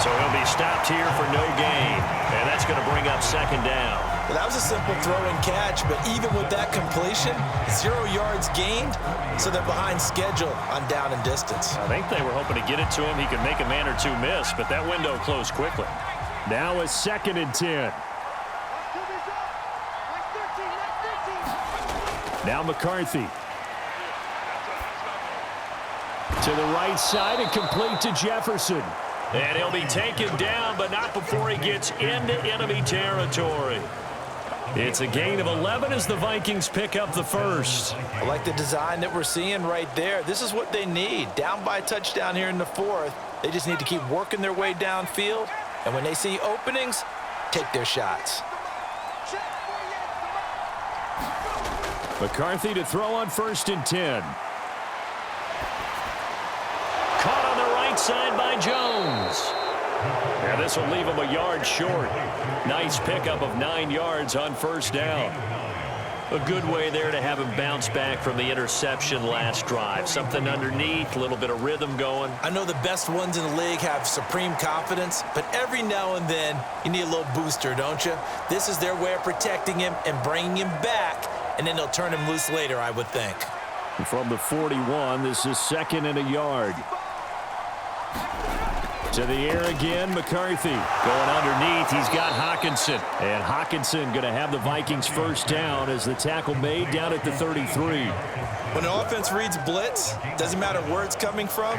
So he'll be stopped here for no gain. And that's going to bring up 2nd down. Well, that was a simple throw and catch, but even with that completion, 0 yards gained, so they're behind schedule on down and distance. I think they were hoping to get it to him. He could make a man or two miss, but that window closed quickly. Now a 2nd and 10. Now McCarthy. To the right side and complete to Jefferson. And he'll be taken down, but not before he gets into enemy territory. It's a gain of 11 as the Vikings pick up the first. I like the design that we're seeing right there. This is what they need. Down by a touchdown here in the 4th. They just need to keep working their way downfield. And when they see openings, take their shots. McCarthy to throw on 1st and 10. Caught on the right side by Jones. And this will leave him a yard short. Nice pickup of 9 yards on 1st down. A good way there to have him bounce back from the interception last drive. Something underneath, a little bit of rhythm going. I know the best ones in the league have supreme confidence, but every now and then you need a little booster, don't you? This is their way of protecting him and bringing him back, and then they'll turn him loose later, I would think. From the 41, this is 2nd and a yard. To the air again, McCarthy. Going underneath, he's got Hockenson. And Hockenson going to have the Vikings 1st down as the tackle made down at the 33. When the offense reads blitz, doesn't matter where it's coming from,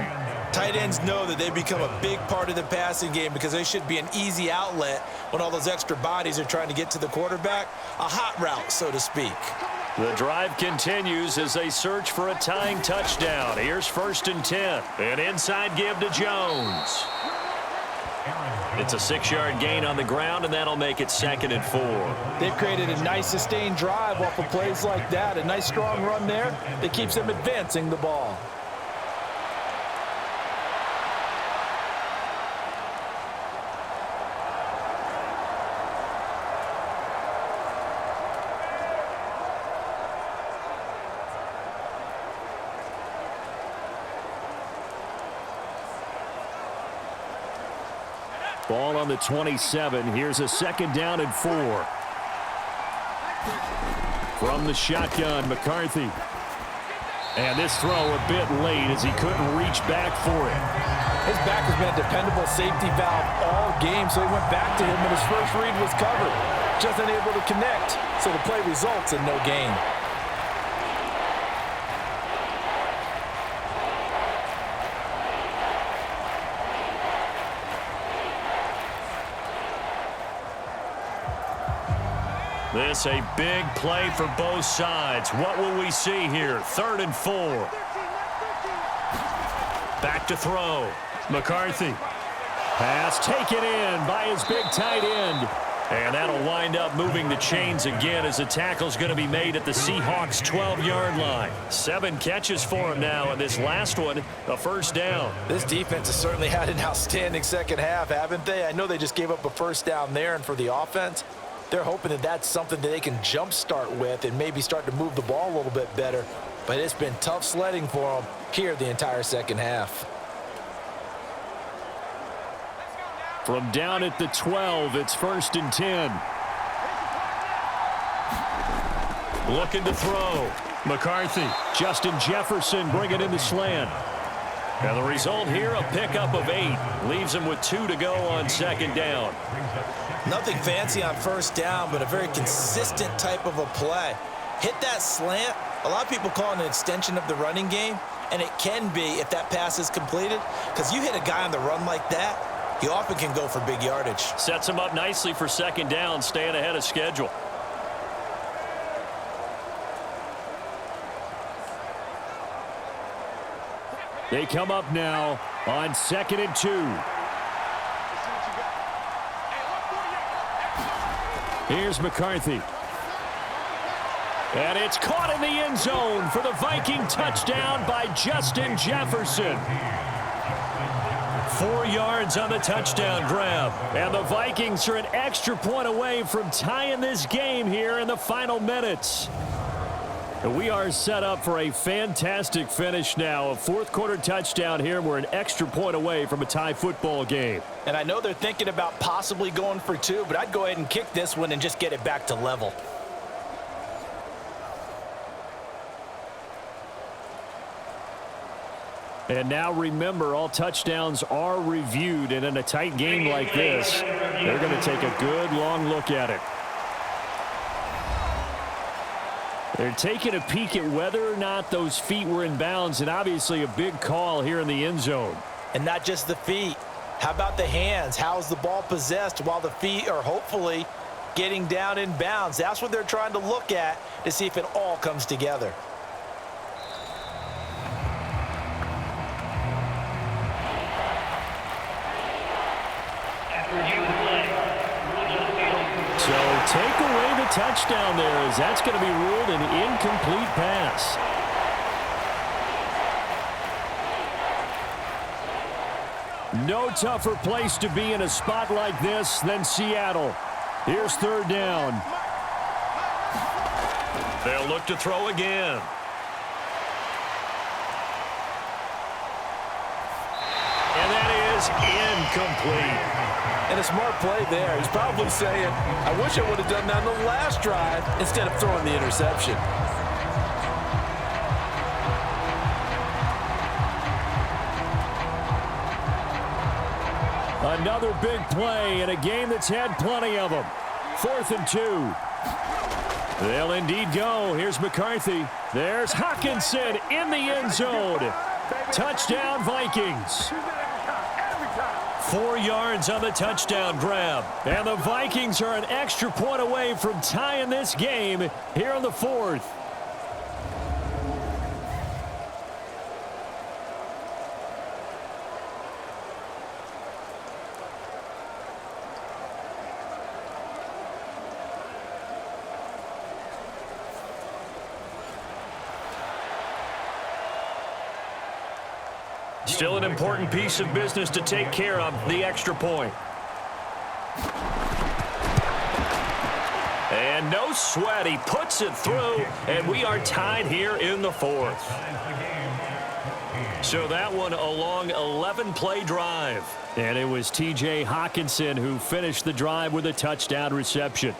tight ends know that they become a big part of the passing game because they should be an easy outlet when all those extra bodies are trying to get to the quarterback. A hot route, so to speak. The drive continues as they search for a tying touchdown. Here's 1st and 10. An inside give to Jones. It's a 6-yard gain on the ground, and that'll make it 2nd and 4. They've created a nice sustained drive off of plays like that. A nice strong run there that keeps them advancing the ball. Ball on the 27. Here's a 2nd down and 4. From the shotgun, McCarthy. And this throw a bit late as he couldn't reach back for it. His back has been a dependable safety valve all game, so he went back to him when his first read was covered. Just unable to connect, so the play results in no gain. This a big play for both sides. What will we see here? 3rd and 4. Back to throw. McCarthy. Pass taken in by his big tight end. And that'll wind up moving the chains again as the tackle's going to be made at the Seahawks 12-yard line. 7 catches for him now, and this last one, a 1st down. This defense has certainly had an outstanding second half, haven't they? I know they just gave up a 1st down there, and for the offense, They're hoping that that's something that they can jumpstart with and maybe start to move the ball a little bit better. But it's been tough sledding for them here the entire second half. From down at the 12, it's 1st and 10. Looking to throw. McCarthy. Justin Jefferson bringing in the slant. And the result here, a pickup of 8. Leaves him with 2 to go on 2nd down. Nothing fancy on 1st down, but a very consistent type of a play. Hit that slant. A lot of people call it an extension of the running game, and it can be if that pass is completed, because you hit a guy on the run like that, he often can go for big yardage. Sets him up nicely for 2nd down, staying ahead of schedule. They come up now on 2nd and 2. Here's McCarthy. And it's caught in the end zone for the Viking touchdown by Justin Jefferson. 4 yards on the touchdown grab. And the Vikings are an extra point away from tying this game here in the final minutes. And we are set up for a fantastic finish now. A 4th quarter touchdown here. We're an extra point away from a tie football game. And I know they're thinking about possibly going for 2, but I'd go ahead and kick this one and just get it back to level. And now remember, all touchdowns are reviewed, and in a tight game like this, they're going to take a good long look at it. They're taking a peek at whether or not those feet were in bounds, and obviously a big call here in the end zone. And not just the feet. How about the hands? How is the ball possessed while the feet are hopefully getting down in bounds? That's what they're trying to look at to see if it all comes together. So take away the touchdown there, as that's going to be ruled an incomplete pass. No tougher place to be in a spot like this than Seattle. Here's 3rd down. They'll look to throw again. And that is incomplete. And a smart play there. He's probably saying, I wish I would have done that on the last drive instead of throwing the interception. Another big play in a game that's had plenty of them. 4th and 2. They'll indeed go. Here's McCarthy. There's Hawkinson in the end zone. Touchdown, Vikings. 4 yards on the touchdown grab. And the Vikings are an extra point away from tying this game here in the 4th. Still an important piece of business to take care of, the extra point. And no sweat, he puts it through, and we are tied here in the 4th. So that one a long 11-play drive. And it was T.J. Hawkinson who finished the drive with a touchdown reception.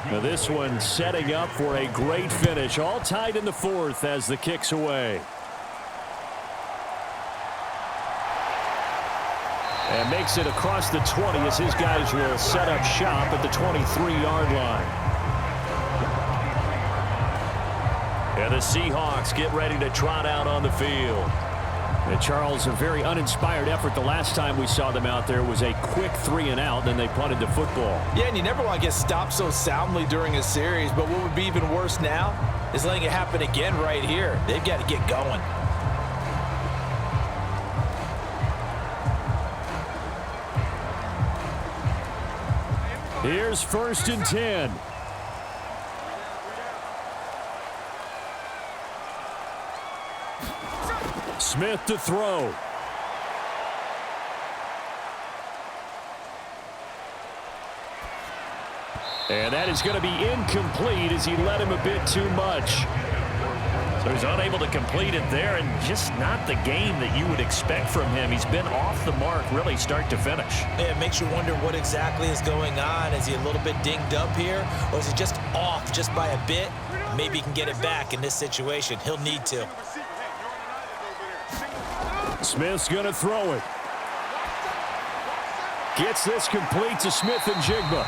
Now this one setting up for a great finish. All tied in the 4th as the kick's away. And makes it across the 20 as his guys will set up shop at the 23-yard line. And the Seahawks get ready to trot out on the field. And Charles, a very uninspired effort. The last time we saw them out there was a quick 3-and-out, then they punted the football. Yeah, and you never want to get stopped so soundly during a series, but what would be even worse now is letting it happen again right here. They've got to get going. Here's 1st and 10. Smith to throw. And that is going to be incomplete as he led him a bit too much. So he's unable to complete it there, and just not the game that you would expect from him. He's been off the mark really start to finish. Yeah, it makes you wonder what exactly is going on. Is he a little bit dinged up here, or is he just off just by a bit? Maybe he can get it back in this situation. He'll need to. Smith's going to throw it. Gets this complete to Smith and Jigba.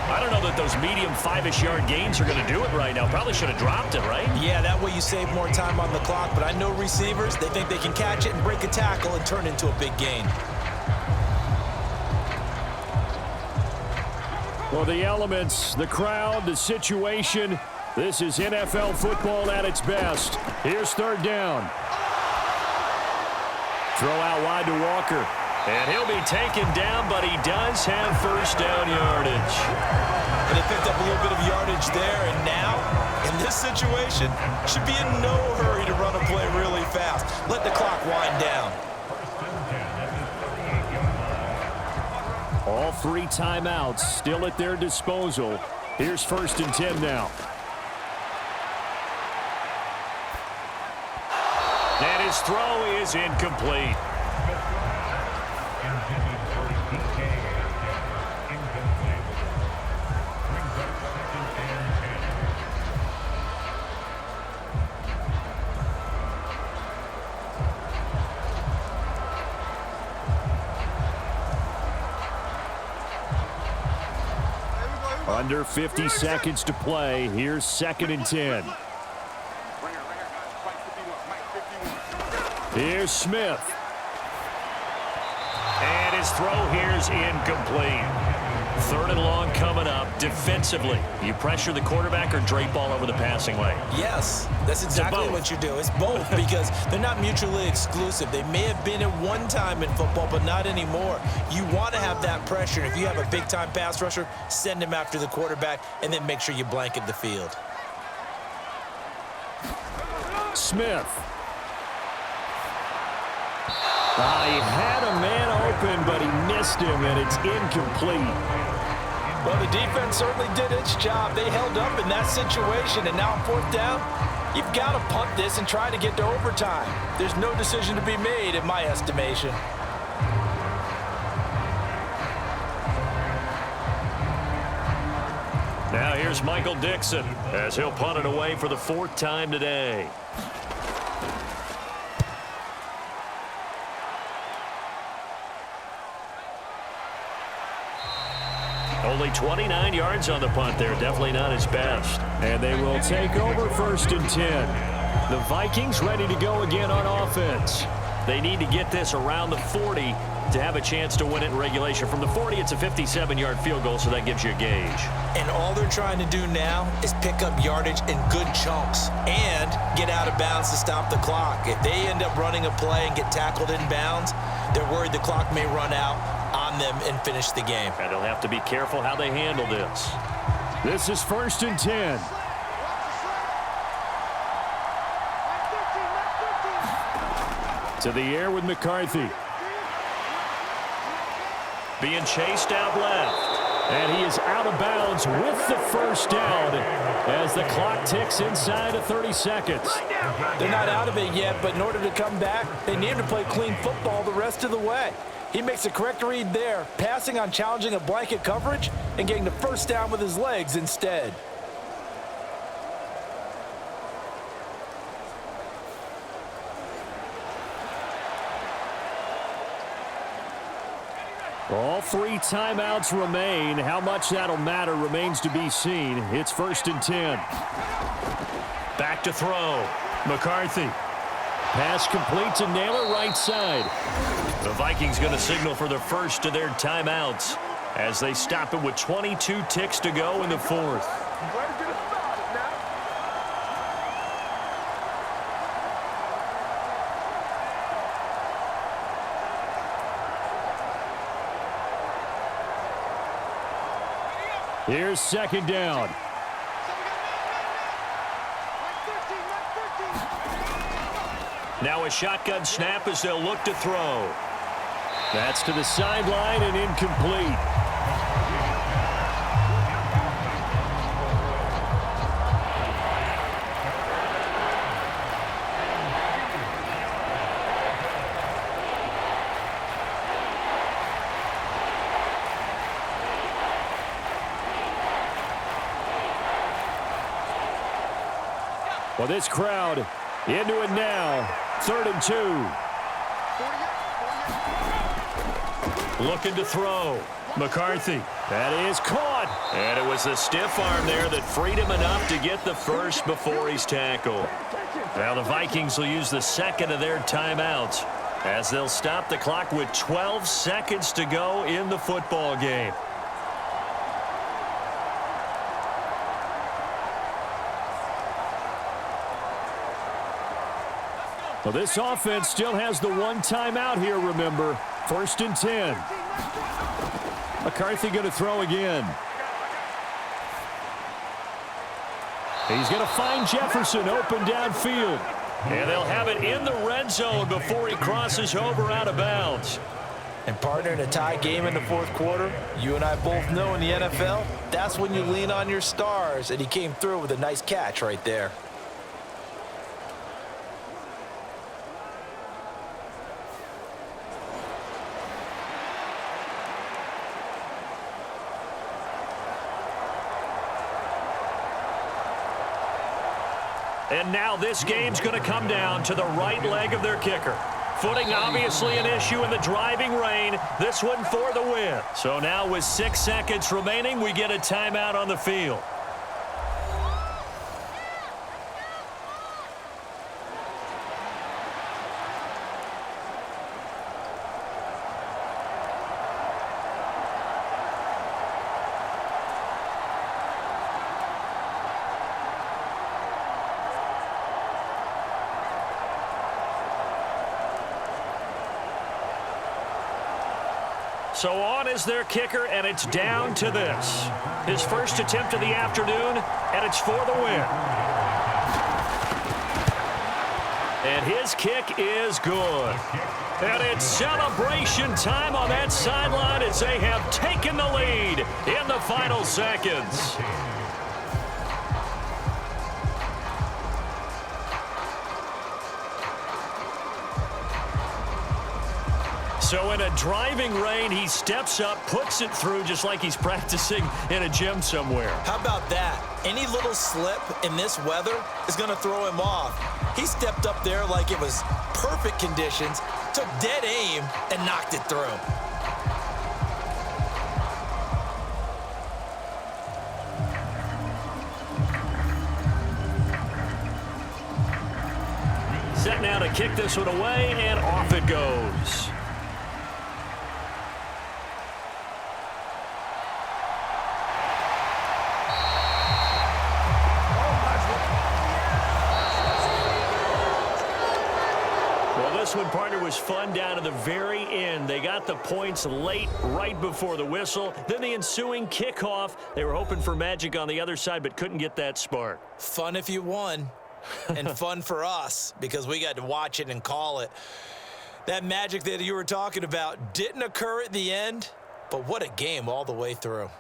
I don't know that those medium 5-ish yard gains are going to do it right now. Probably should have dropped it, right? Yeah, that way you save more time on the clock. But I know receivers, they think they can catch it and break a tackle and turn into a big gain. Well, the elements, the crowd, the situation, this is NFL football at its best. Here's 3rd down. Throw out wide to Walker. And he'll be taken down, but he does have 1st down yardage. And they picked up a little bit of yardage there, and now, in this situation, should be in no hurry to run a play really fast. Let the clock wind down. All 3 timeouts still at their disposal. Here's 1st and 10 now. And his throw is incomplete. Under 50 seconds to play. Here's 2nd and 10. Here's Smith. And his throw here's incomplete. 3rd and long coming up. Defensively, you pressure the quarterback or drape all over the passing lane? Yes, that's exactly what you do. It's both because they're not mutually exclusive. They may have been at one time in football, but not anymore. You want to have that pressure. If you have a big-time pass rusher, send him after the quarterback, and then make sure you blanket the field. Smith. He had a man open, but he missed him, and it's incomplete. Well, the defense certainly did its job. They held up in that situation, and now on 4th down, you've got to punt this and try to get to overtime. There's no decision to be made, in my estimation. Now here's Michael Dixon as he'll punt it away for the 4th time today. Only 29 yards on the punt there. Definitely not his best. And they will take over 1st and 10. The Vikings ready to go again on offense. They need to get this around the 40 to have a chance to win it in regulation. From the 40, it's a 57-yard field goal, so that gives you a gauge. And all they're trying to do now is pick up yardage in good chunks and get out of bounds to stop the clock. If they end up running a play and get tackled in bounds, they're worried the clock may run out on them and finish the game. And they'll have to be careful how they handle this. This is 1st and 10. To the air with McCarthy. Being chased out left. And he is out of bounds with the 1st down as the clock ticks inside of 30 seconds. They're not out of it yet, but in order to come back, they need to play clean football the rest of the way. He makes a correct read there, passing on challenging a blanket coverage and getting the 1st down with his legs instead. All 3 timeouts remain. How much that'll matter remains to be seen. It's 1st and 10. Back to throw. McCarthy. Pass complete to Naylor, right side. The Vikings going to signal for the first of their timeouts as they stop it with 22 ticks to go in the fourth. Here's second down. Now a shotgun snap as they'll look to throw. That's to the sideline and incomplete. Well, this crowd into it now. 3rd and 2. Looking to throw. McCarthy. That is caught. And it was the stiff arm there that freed him enough to get the first before he's tackled. Now the Vikings will use the second of their timeouts as they'll stop the clock with 12 seconds to go in the football game. Well, this offense still has the one timeout here, remember. 1st and 10. McCarthy going to throw again. He's going to find Jefferson open downfield. And they'll have it in the red zone before he crosses over out of bounds. And partner, in a tie game in the fourth quarter, you and I both know in the NFL, that's when you lean on your stars, and he came through with a nice catch right there. And now this game's going to come down to the right leg of their kicker. Footing obviously an issue in the driving rain. This one for the win. So now with 6 seconds remaining, we get a timeout on the field. So on is their kicker, and it's down to this. His first attempt of the afternoon, and it's for the win. And his kick is good. And it's celebration time on that sideline as they have taken the lead in the final seconds. So in a driving rain, he steps up, puts it through just like he's practicing in a gym somewhere. How about that? Any little slip in this weather is going to throw him off. He stepped up there like it was perfect conditions, took dead aim, and knocked it through. Set now to kick this one away, and off it goes. This one, partner, was fun down to the very end. They got the points late, right before the whistle. Then the ensuing kickoff. They were hoping for magic on the other side, but couldn't get that spark. Fun if you won, and fun for us because we got to watch it and call it. That magic that you were talking about didn't occur at the end, but what a game all the way through.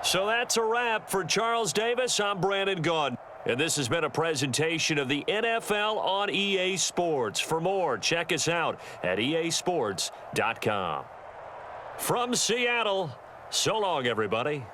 So that's a wrap for Charles Davis. I'm Brandon Gaudin. And this has been a presentation of the NFL on EA Sports. For more, check us out at easports.com. From Seattle, So long, everybody.